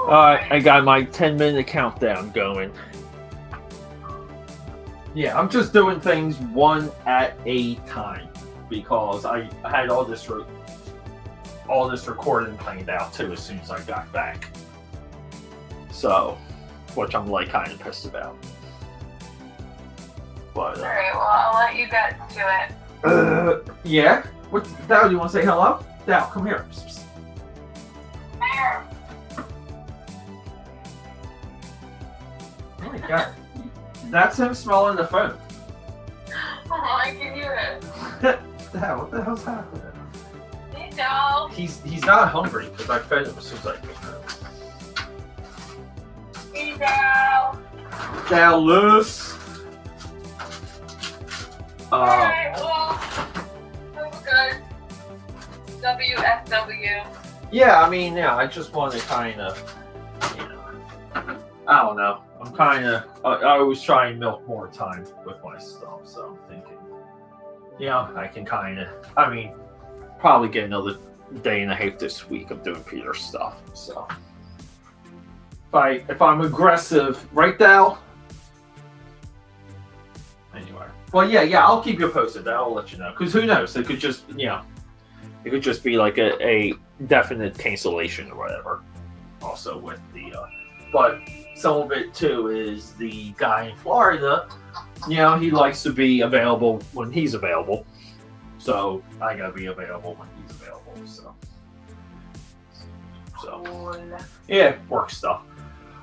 I got my 10-minute countdown going. Yeah, I'm just doing things one at a time because I had all this recording planned out too as soon as I got back. So, which I'm like kind of pissed about. But alright, well I'll let you get to it. Yeah. What? Dal, you want to say hello? Dal, come here. Here. Oh my god. That's him smelling the phone. Oh, I can hear it. Dal, what the hell's happening? Hey, Dal. He's not hungry because I fed him as soon as I came home. Hey, Dal. Dallas. Alright, well, have a good WFW. Yeah, I mean, yeah, I just want to kind of, I don't know. I'm kind of, I always try and milk more time with my stuff, so I'm thinking, I can kind of, I mean, probably get another day and a half this week of doing Peter's stuff, so. If I'm aggressive, right, Dal? Anyway. Well, yeah, I'll keep you posted. I'll let you know. Because who knows? It could just, it could just be like a definite cancellation or whatever. Also with the, but some of it too is the guy in Florida, he likes to be available when he's available. So I gotta be available when he's available. So yeah, work stuff.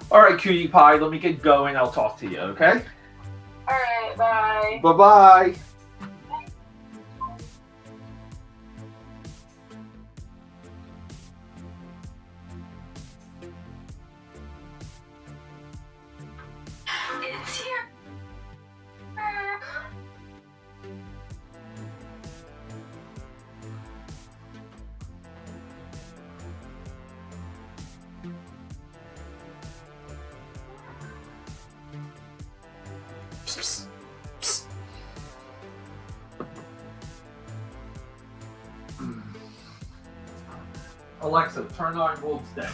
All right, cutie pie, let me get going. I'll talk to you, okay? Alright, bye. Bye-bye. It's here. Psst, psst. Alexa, turn on Wolves Den.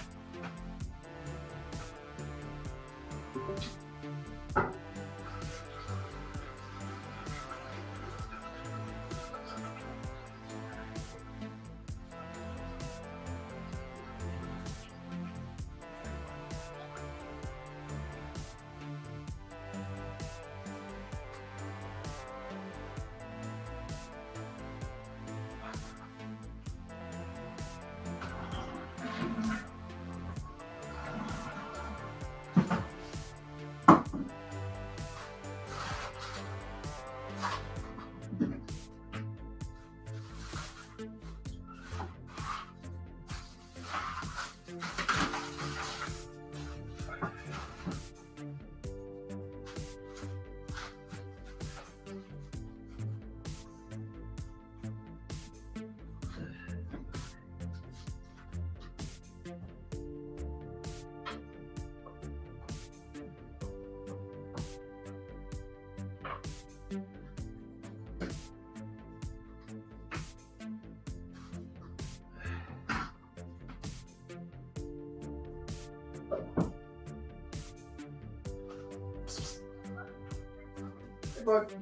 Hey, bud.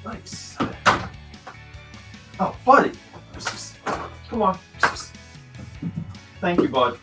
Nice. Oh, buddy. Come on. Thank you, bud.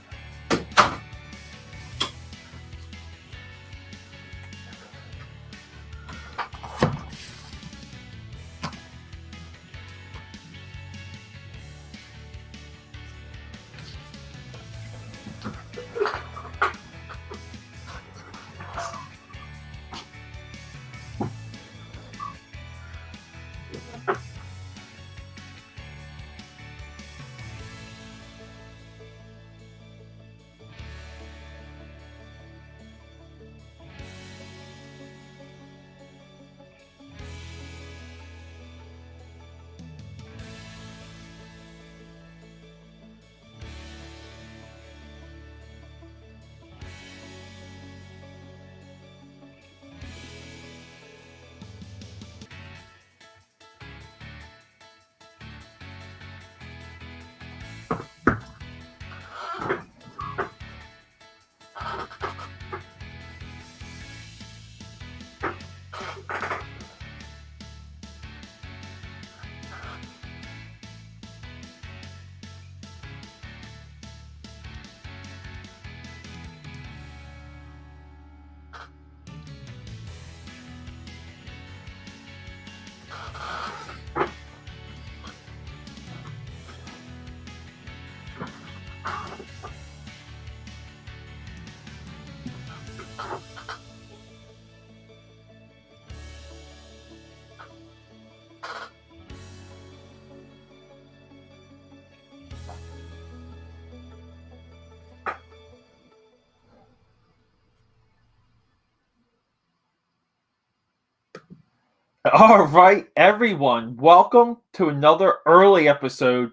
All right, everyone. Welcome to another early episode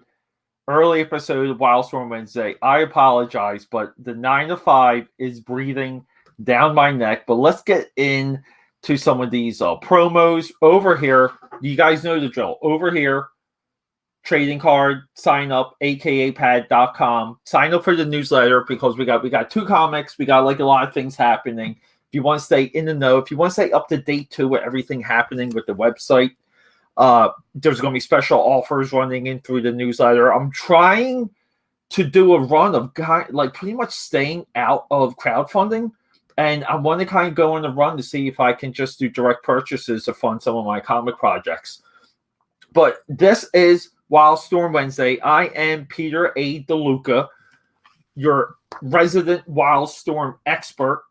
of Wildstorm Wednesday. I apologize, but the 9 to 5 is breathing down my neck. But let's get into some of these promos over here. You guys know the drill. Over here, trading card, sign up, akapad.com. Sign up for the newsletter because we got 2 comics. We got like a lot of things happening. If you want to stay in the know, if you want to stay up to date too with everything happening with the website, there's going to be special offers running in through the newsletter. I'm trying to do a run of like pretty much staying out of crowdfunding, and I want to kind of go on a run to see if I can just do direct purchases to fund some of my comic projects. But this is Wildstorm Wednesday. I am Peter A. DeLuca, your resident Wildstorm expert.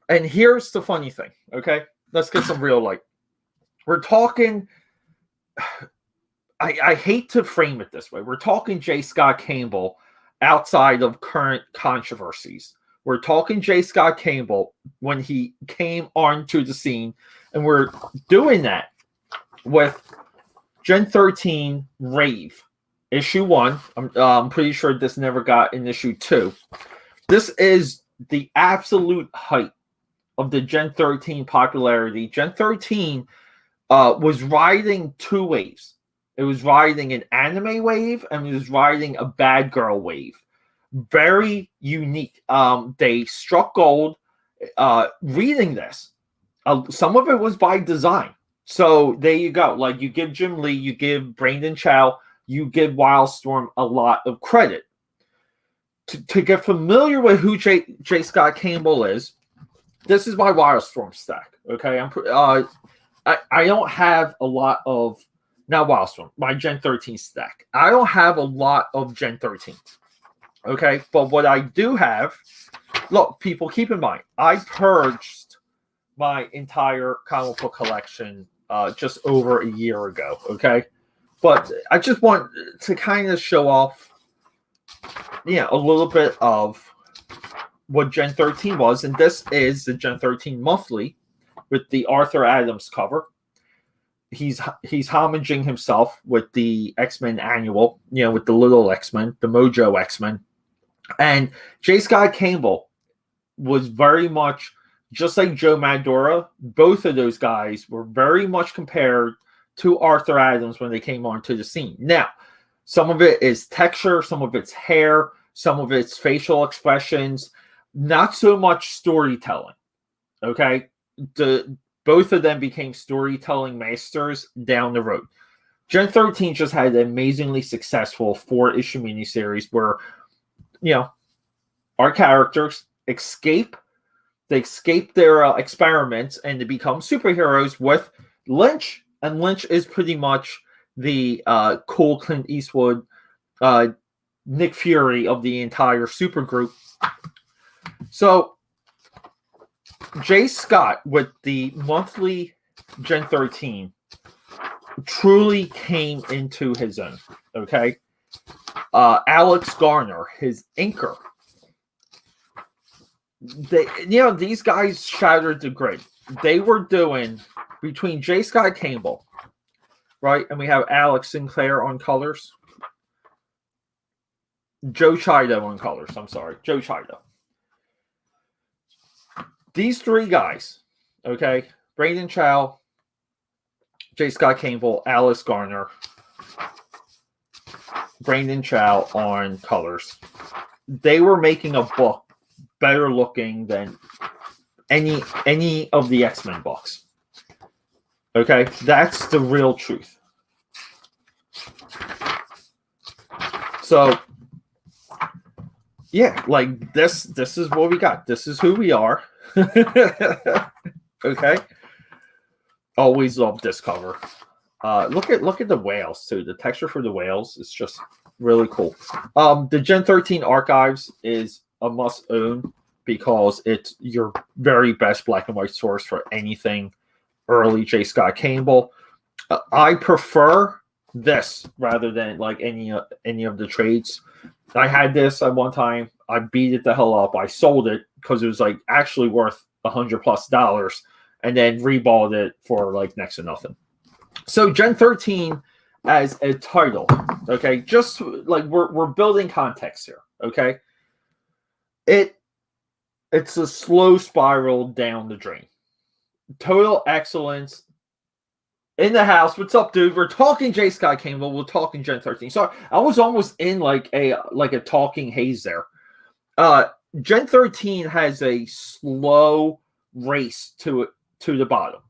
And here's the funny thing, okay? Let's get some real light. We're talking, I hate to frame it this way. We're talking J. Scott Campbell outside of current controversies. We're talking J. Scott Campbell when he came onto the scene. And we're doing that with GEN13 Rave, issue 1. I'm pretty sure this never got in issue 2. This is the absolute height of the GEN13 popularity. GEN13 was riding 2 waves. It was riding an anime wave and it was riding a bad girl wave. Very unique. They struck gold reading this. Some of it was by design. So there you go. Like you give Jim Lee, you give Brandon Chow, you give Wildstorm a lot of credit. To get familiar with who J. Scott Campbell is, this is my Wildstorm stack. Okay, I don't have a lot of Wildstorm. My GEN13 stack. I don't have a lot of GEN13. Okay, but what I do have, look, people, keep in mind, I purged my entire comic book collection just over a year ago. Okay, but I just want to kind of show off, a little bit of what GEN13 was, and this is the GEN13 monthly with the Arthur Adams cover. He's homaging himself with the X-Men annual, with the little X-Men, the Mojo X-Men. And J. Scott Campbell was very much, just like Joe Madura, both of those guys were very much compared to Arthur Adams when they came onto the scene. Now, Some of it is texture, some of it's hair, some of it's facial expressions, not so much storytelling. Okay? Both of them became storytelling masters down the road. Gen 13 just had an amazingly successful 4-issue miniseries where, our characters escape their experiments and they become superheroes with Lynch. And Lynch is pretty much the cool Clint Eastwood, Nick Fury of the entire supergroup. So Jay Scott with the monthly Gen 13 truly came into his own. Okay. Alex Garner, his inker. These guys shattered the grid. They were doing between J. Scott Campbell, right? And we have Alex Sinclair on colors. Joe Chido on colors. I'm sorry. Joe Chido. These 3 guys, okay? Brandon Chow, J. Scott Campbell, Alex Garner, Brandon Chow on colors. They were making a book better looking than any of the X-Men books. Okay? That's the real truth. So, yeah, like this is what we got. This is who we are. Okay? Always love this cover. Look at the whales too. The texture for the whales is just really cool. The Gen 13 Archives is a must own because it's your very best black and white source for anything early J. Scott Campbell. I prefer this rather than like any of the trades. I had this at one time. I beat it the hell up. I sold it because it was like actually worth $100+ and then rebought it for like next to nothing. So Gen 13 as a title, okay, just like we're building context here, okay? It's a slow spiral down the drain. Total excellence in the house. What's up, dude? We're talking J. Scott Campbell. We're talking Gen 13. So I was almost in like a talking haze there. Gen 13 has a slow race to the bottom.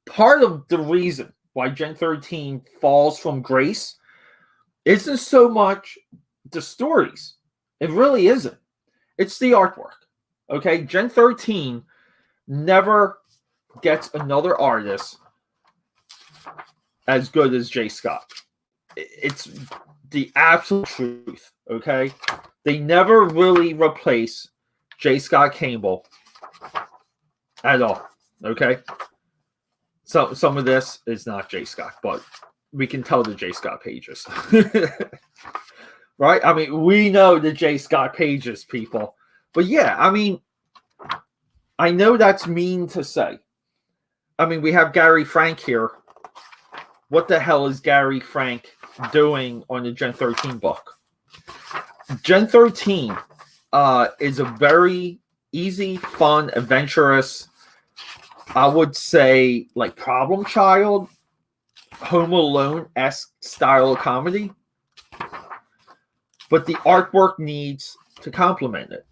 Part of the reason why Gen 13 falls from grace isn't so much the stories. It really isn't. It's the artwork. Okay, Gen 13 never gets another artist as good as J. Scott. It's the absolute truth. Okay, they never really replace J. Scott Campbell at all. Okay, so some of this is not J. Scott, but we can tell the J. Scott pages. Right? I mean, we know the J. Scott pages, people. But yeah, I mean, I know that's mean to say. I mean, we have Gary Frank here. What the hell is Gary Frank doing on the Gen 13 book? Gen 13 is a very easy, fun, adventurous, I would say, like Problem Child, Home Alone-esque style of comedy. But the artwork needs to complement it.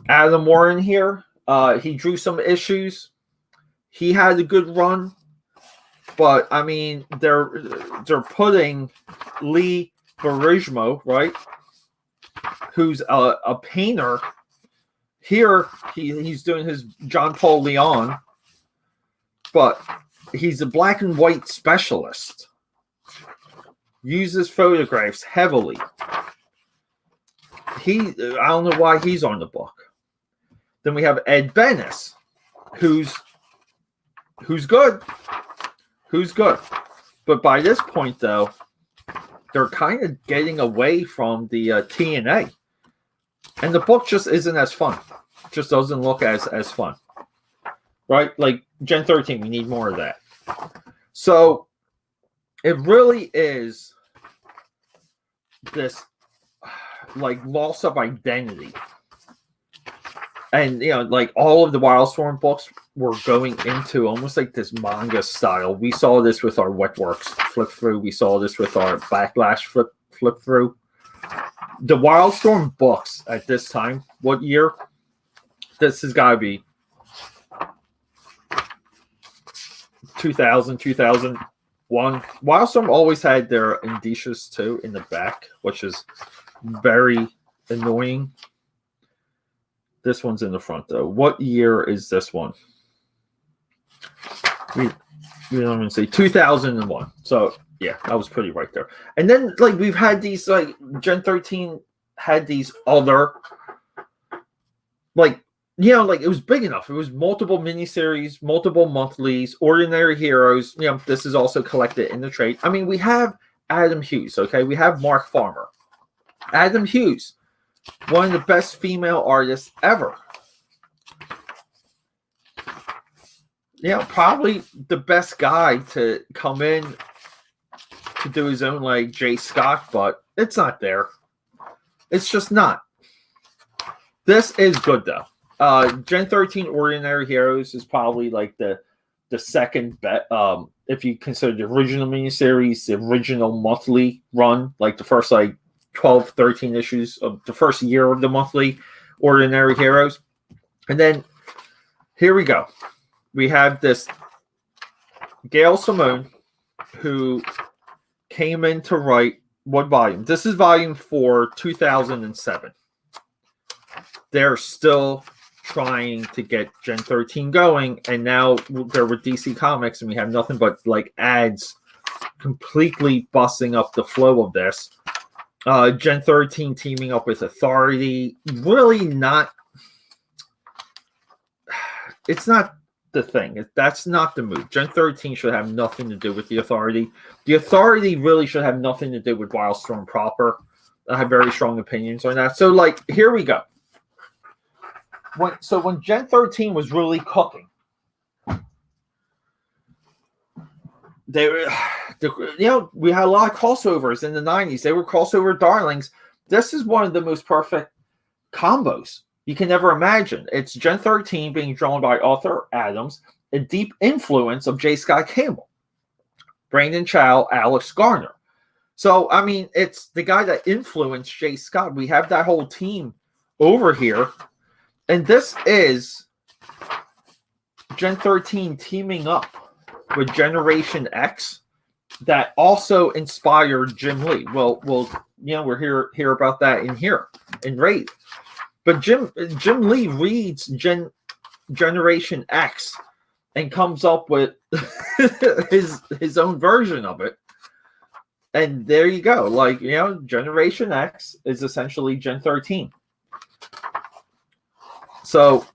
Adam Warren here, he drew some issues. He had a good run. But, I mean, they're putting Lee Barismo, right, who's a painter. Here, he's doing his John Paul Leon, but he's a black and white specialist. Uses photographs heavily. I don't know why he's on the book. Then we have Ed Bennis, who's good. Who's good. But by this point, though, they're kind of getting away from the TNA. And the book just isn't as fun. It just doesn't look as fun. Right? Like Gen 13, we need more of that. So it really is this like loss of identity And like all of the Wildstorm books were going into almost like this manga style. We saw this with our Wetworks flip through. We saw this with our Backlash flip through. The Wildstorm books at this time, what year? This has got to be 2000, 2001. Wildstorm always had their indicias too in the back, which is very annoying. This one's in the front though. What year is this one? We don't even say 2001. So yeah, I was pretty right there. And then like we've had these like Gen 13 had these other like like it was big enough. It was multiple miniseries, multiple monthlies, Ordinary Heroes. This is also collected in the trade. I mean, we have Adam Hughes, okay? We have Mark Farmer. Adam Hughes, one of the best female artists ever. Probably the best guy to come in to do his own like Jay Scott, but it's not there. It's just not. This is good though. Gen 13 Ordinary Heroes is probably like the second bet. If you consider the original miniseries, the original monthly run, like the first like 12, 13 issues of the first year of the monthly Ordinary Heroes. And then here we go. We have this Gail Simone who came in to write what volume? This is volume 4, 2007. They're still trying to get Gen 13 going, and now they're with DC Comics, and we have nothing but like ads completely busting up the flow of this. Gen 13 teaming up with Authority. Really not. It's not the thing. That's not the move. Gen 13 should have nothing to do with the Authority. The Authority really should have nothing to do with Wildstorm proper. I have very strong opinions on that. So, like, here we go. When Gen 13 was really cooking, they were, we had a lot of crossovers in the 90s. They were crossover darlings. This is one of the most perfect combos you can ever imagine. It's Gen 13 being drawn by Arthur Adams, a deep influence of J. Scott Campbell, Brandon Chow, Alex Garner. So, I mean, it's the guy that influenced J. Scott. We have that whole team over here. And this is Gen 13 teaming up with Generation X that also inspired Jim Lee. Well, we're hear about that in Rave. But Jim Lee reads Generation X and comes up with his own version of it. And there you go. Like, Generation X is essentially Gen 13. So,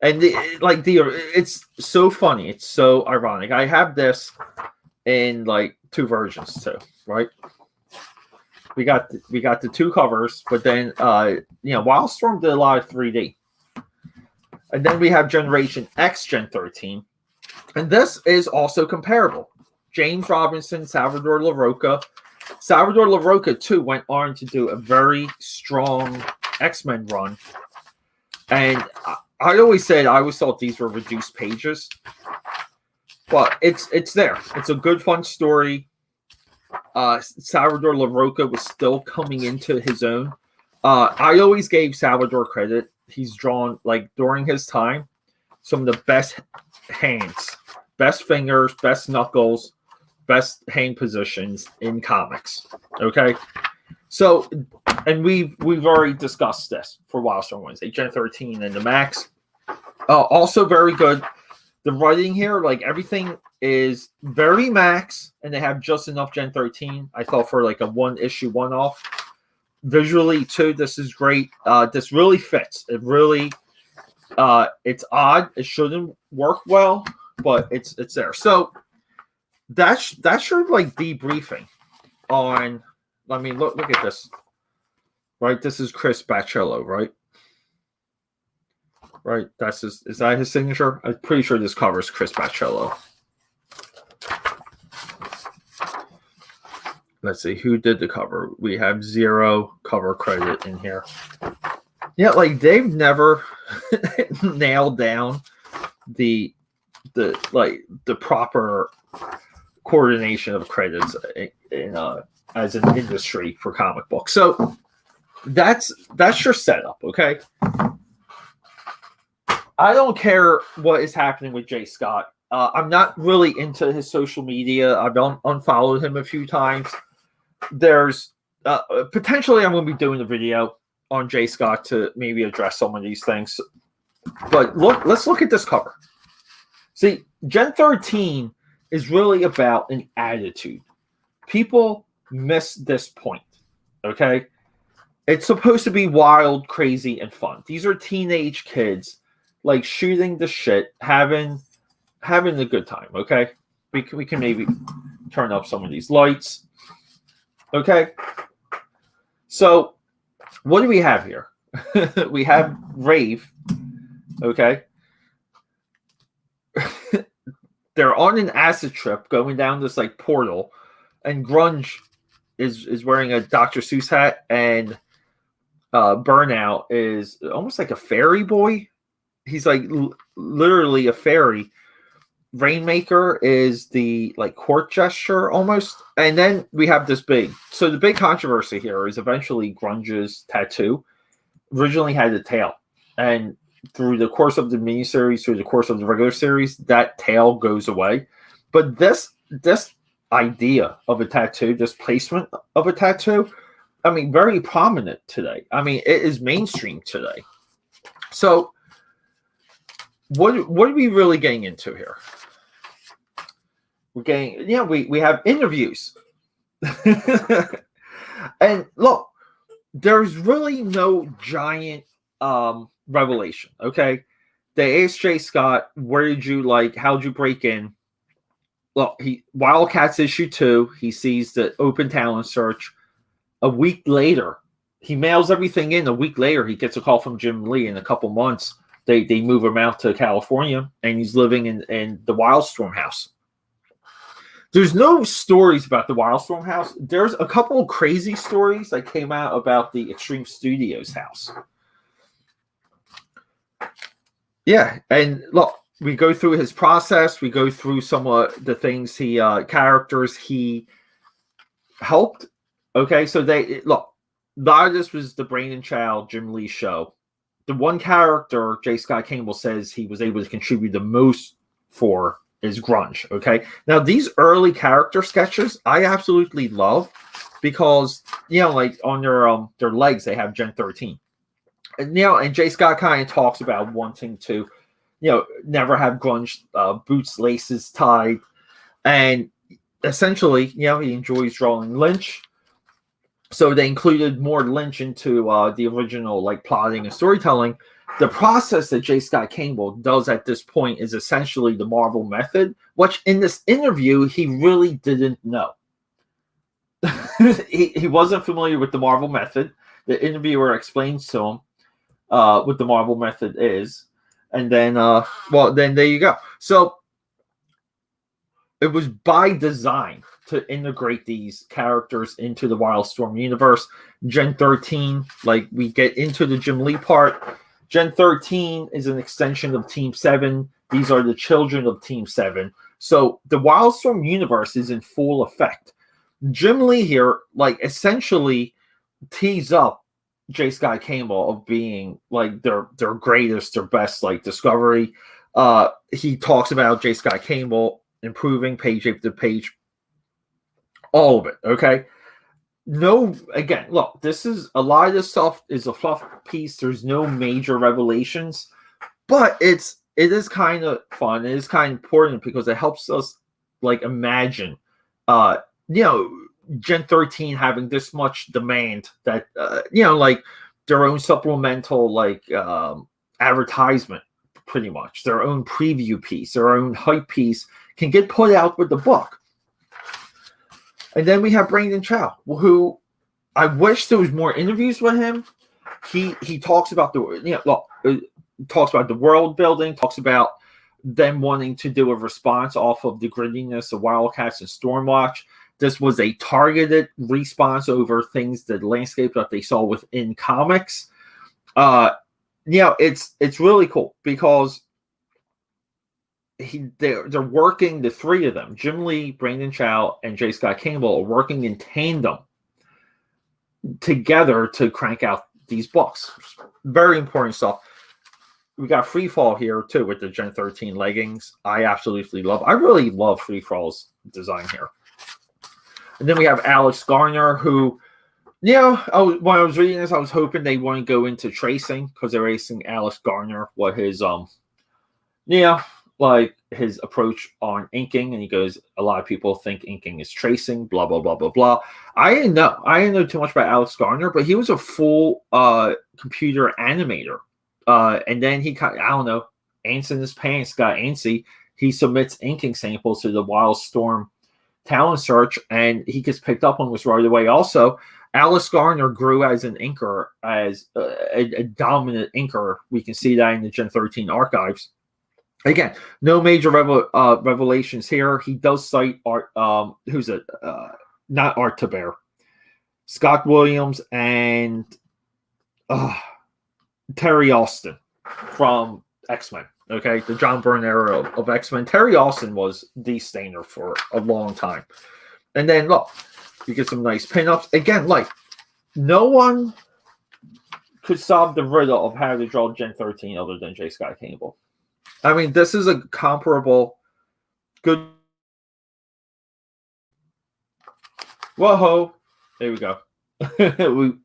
and it's so funny. It's so ironic. I have this in like 2 versions too, right? We got the 2 covers, but then Wildstorm did a lot of 3D, and then we have Generation X, Gen 13, and this is also comparable. James Robinson, Salvador LaRocca. Salvador LaRocca too went on to do a very strong X-Men run. And I always thought these were reduced pages, but it's there. It's a good, fun story. Salvador LaRocca was still coming into his own. I always gave Salvador credit. He's drawn, like, during his time, some of the best hands, best fingers, best knuckles, best hand positions in comics. Okay? So, and we've already discussed this for Wildstorm Wednesday, Gen 13 and the Max. Also very good. The writing here, like everything is very Max, and they have just enough Gen 13. I thought for like a 1-issue one-off. Visually too, this is great. This really fits. It really, it's odd. It shouldn't work well, but it's there. So that's your like debriefing on. I mean, look at this, right? This is Chris Baccello, right? Right, is that his signature? I'm pretty sure this covers Chris Baccello. Let's see, who did the cover? We have 0 cover credit in here. Yeah, like they've never nailed down the proper coordination of credits in as an industry for comic books. So that's your setup, okay? I don't care what is happening with Jay Scott. I'm not really into his social media. I've unfollowed him a few times. There's potentially I'm going to be doing a video on Jay Scott to maybe address some of these things. But let's look at this cover. See, Gen13 is really about an attitude. People miss this point, okay? It's supposed to be wild, crazy, and fun. These are teenage kids, like shooting the shit, having a good time, okay? We can maybe turn up some of these lights, okay? So, what do we have here? We have Rave, okay? They're on an acid trip going down this like portal, and Grunge is wearing a Dr. Seuss hat, and Burnout is almost like a fairy boy. He's like literally a fairy. Rainmaker is the like court gesture almost, and then we have this big. So the big controversy here is eventually Grunge's tattoo originally had a tail, and through the course of the miniseries, through the course of the regular series, that tail goes away. But this idea of a tattoo, this placement of a tattoo, I mean, very prominent today. I mean, it is mainstream today. So, what are we really getting into here? We're getting, we have interviews. And look, there's really no giant revelation, okay? They asked Jay Scott, how'd you break in? Look, Wildcats issue 2, he sees the open talent search. A week later, he mails everything in. A week later, he gets a call from Jim Lee. In a couple months, they move him out to California, and he's living in the Wildstorm house. There's no stories about the Wildstorm house. There's a couple of crazy stories that came out about the Extreme Studios house. Yeah, and look, we go through his process. We go through some of the things characters he helped. Okay, so a lot of this was the Brain and Child Jim Lee show. The one character J. Scott Campbell says he was able to contribute the most for is Grunge. Okay, now these early character sketches I absolutely love because like on their legs they have Gen13. And J. Scott kind of talks about wanting to, never have Grunge boots, laces tied, and essentially, he enjoys drawing Lynch. So they included more Lynch into the original, like plotting and storytelling. The process that J. Scott Campbell does at this point is essentially the Marvel method, which in this interview he really didn't know. he wasn't familiar with the Marvel method. The interviewer explains to him what the Marvel method is, and then then there you go. So it was by design to integrate these characters into the Wildstorm universe. Gen13, like we get into the Jim Lee part. Gen13 is an extension of Team 7. These are the children of Team 7. So the Wildstorm universe is in full effect. Jim Lee here, like, essentially tees up J. Scott Campbell of being like their greatest, their best like discovery. He talks about J. Scott Campbell improving page after page, all of it. Okay. No, again, look, this is a lot of this stuff is a fluff piece. There's no major revelations, but it is kind of fun. It is kind of important because it helps us like imagine, Gen 13 having this much demand that like their own supplemental like advertisement, pretty much their own preview piece, their own hype piece can get put out with the book. And then we have Brandon Chow, who I wish there was more interviews with him. He talks about talks about the world building, talks about them wanting to do a response off of the grittiness of Wildcats and Stormwatch. This was a targeted response over things, the landscape that they saw within comics. It's really cool because they're working, the three of them, Jim Lee, Brandon Chow, and J. Scott Campbell, are working in tandem together to crank out these books. Very important stuff. We got Freefall here too with the Gen 13 leggings. I really love Freefall's design here. And then we have Alex Garner, who, when I was reading this, I was hoping they wouldn't go into tracing because they're racing Alex Garner, what his like his approach on inking, and he goes, a lot of people think inking is tracing, blah blah blah blah blah. I didn't know too much about Alex Garner, but he was a full computer animator, and then he got, I don't know, ants in his pants, got antsy. He submits inking samples to the Wildstorm talent search, and he gets picked up on this right away. Also, Alex Garner grew as an inker, as a dominant inker. We can see that in the Gen 13 archives. Again, no major revelations here. He does cite Art, not Art Taber, Scott Williams, and Terry Austin from X-Men. Okay, the John Byrne era of X-Men. Terry Austin was the stainer for a long time. And then, look, you get some nice pinups. Again, like, no one could solve the riddle of how to draw Gen 13 other than J. Scott Campbell. I mean, this is a comparable good. Whoa, there we go.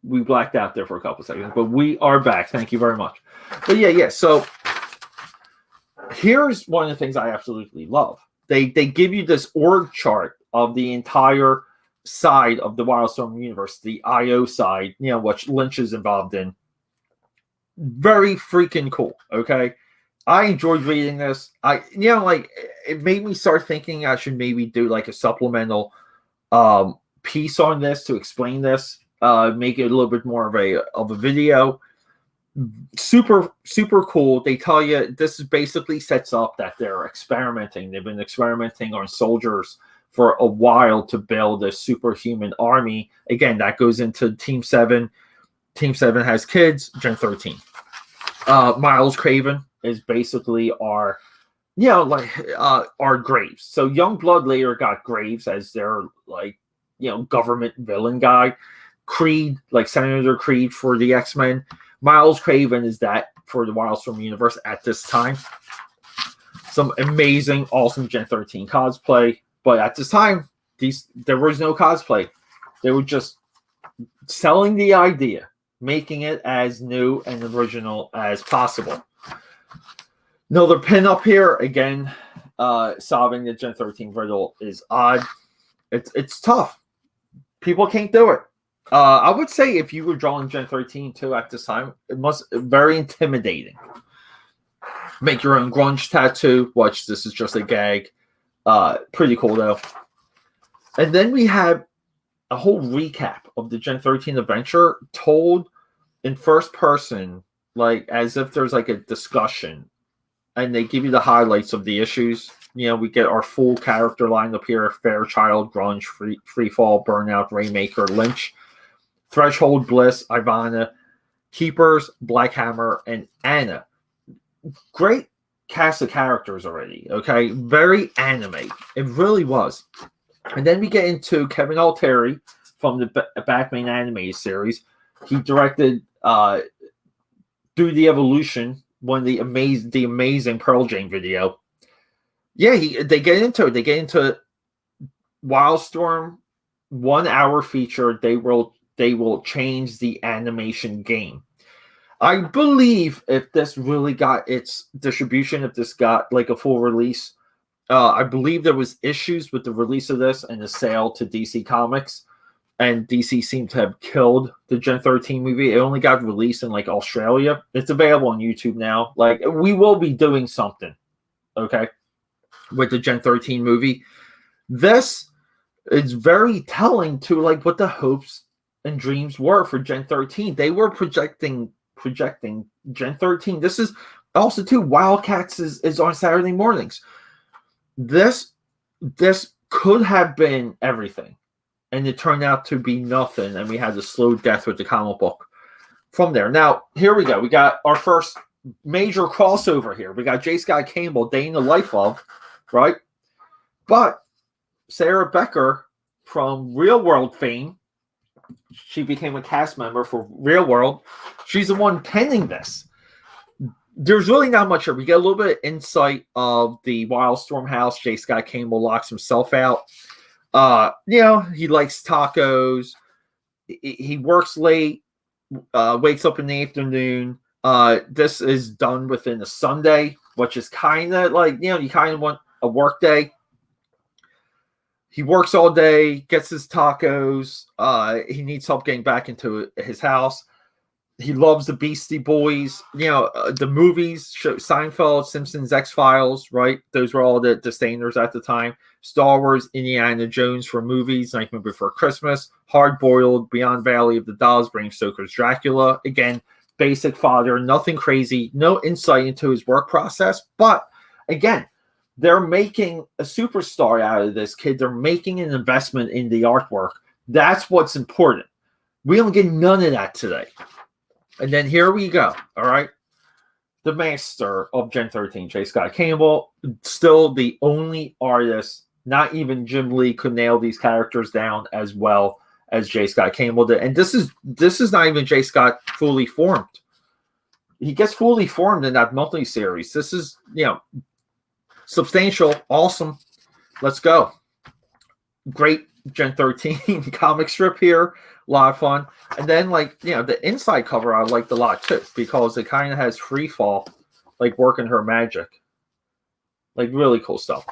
we blacked out there for a couple seconds, but we are back. Thank you very much. But yeah. So here's one of the things I absolutely love. They give you this org chart of the entire side of the Wildstorm universe, the IO side, which Lynch is involved in. Very freaking cool. Okay. I enjoyed reading this. It made me start thinking I should maybe do like a supplemental piece on this to explain this, make it a little bit more of a video. Super, super cool. They tell you this is basically sets up that they're experimenting. They've been experimenting on soldiers for a while to build a superhuman army. Again, that goes into Team 7. Team 7 has kids, Gen 13. Miles Craven is basically our Graves. So Youngblood later got Graves as their government villain guy. Creed, like Senator Creed for the X-Men. Miles Craven is that for the Wildstorm universe at this time. Some amazing, awesome Gen 13 cosplay. But at this time, there was no cosplay. They were just selling the idea, making it as new and original as possible. Another pin up here, again, solving the Gen 13 riddle is odd. It's tough. People can't do it. I would say if you were drawing Gen 13 too at this time, it must be very intimidating. Make your own grunge tattoo. Watch, this is just a gag. Pretty cool though. And then we have a whole recap of the Gen 13 adventure told in first person, like as if there's like a discussion, and they give you the highlights of the issues. We get our full character line up here: Fairchild, Grunge, Freefall, Burnout, Rainmaker, Lynch, Threshold, Bliss, Ivana, Keepers, Black Hammer, and Anna. Great cast of characters already, okay? Very anime. It really was. And then we get into Kevin Altieri from the Batman animated series. He directed Do the Evolution, one of the amazing Pearl Jam video. Yeah, they get into it. They get into Wildstorm 1 hour feature. They will change the animation game. I believe if this really got its distribution, if this got like a full release, I believe there was issues with the release of this and the sale to DC Comics, and DC seemed to have killed the Gen 13 movie. It only got released in like Australia. It's available on YouTube now. Like, we will be doing something, okay, with the Gen 13 movie. This is very telling to like what the hopes and dreams were for Gen 13. They were projecting Gen 13. This is also too, Wildcats is on Saturday mornings. This could have been everything, and it turned out to be nothing, and we had a slow death with the comic book. from there. Now, here we go. We got our first major crossover here. We got J. Scott Campbell, Day in the Life of, right? But Sarah Becker from Real World fame, she became a cast member for Real World. She's the one penning this. There's really not much here. We get a little bit of insight of the Wildstorm house. J. Scott Campbell locks himself out. He likes tacos. He works late, wakes up in the afternoon. This is done within a Sunday, which is kind of like, you kind of want a work day. He works all day, gets his tacos. He needs help getting back into his house. He loves the Beastie Boys. The movies, Seinfeld, Simpsons, X-Files, right? Those were all the disdainers at the time. Star Wars, Indiana Jones for movies, Nightmare Before Christmas, Hard Boiled, Beyond Valley of the Dolls, Bram Stoker's Dracula. Again, basic father, nothing crazy, no insight into his work process. But again, they're making a superstar out of this kid. They're making an investment in the artwork. That's what's important. We don't get none of that today. And then here we go. All right. The master of Gen13, J. Scott Campbell, still the only artist. Not even Jim Lee could nail these characters down as well as J. Scott Campbell did. And this is not even J. Scott fully formed. He gets fully formed in that monthly series. This is, substantial, awesome. Let's go. Great Gen 13 comic strip here. A lot of fun. And then, the inside cover I liked a lot too, because it kind of has free fall, working her magic. Really cool stuff.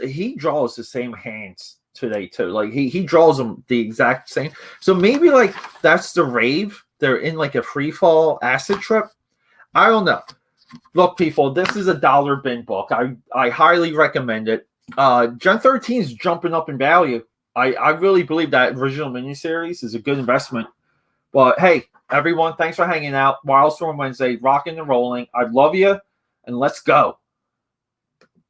He draws the same hands today too. He draws them the exact same. So maybe that's the Rave. They're in a free fall acid trip. I don't know. Look, people, this is a dollar bin book. I highly recommend it. Gen 13 is jumping up in value. I really believe that original miniseries is a good investment. But hey, everyone, thanks for hanging out. Wildstorm Wednesday, rocking and rolling. I love you, and let's go.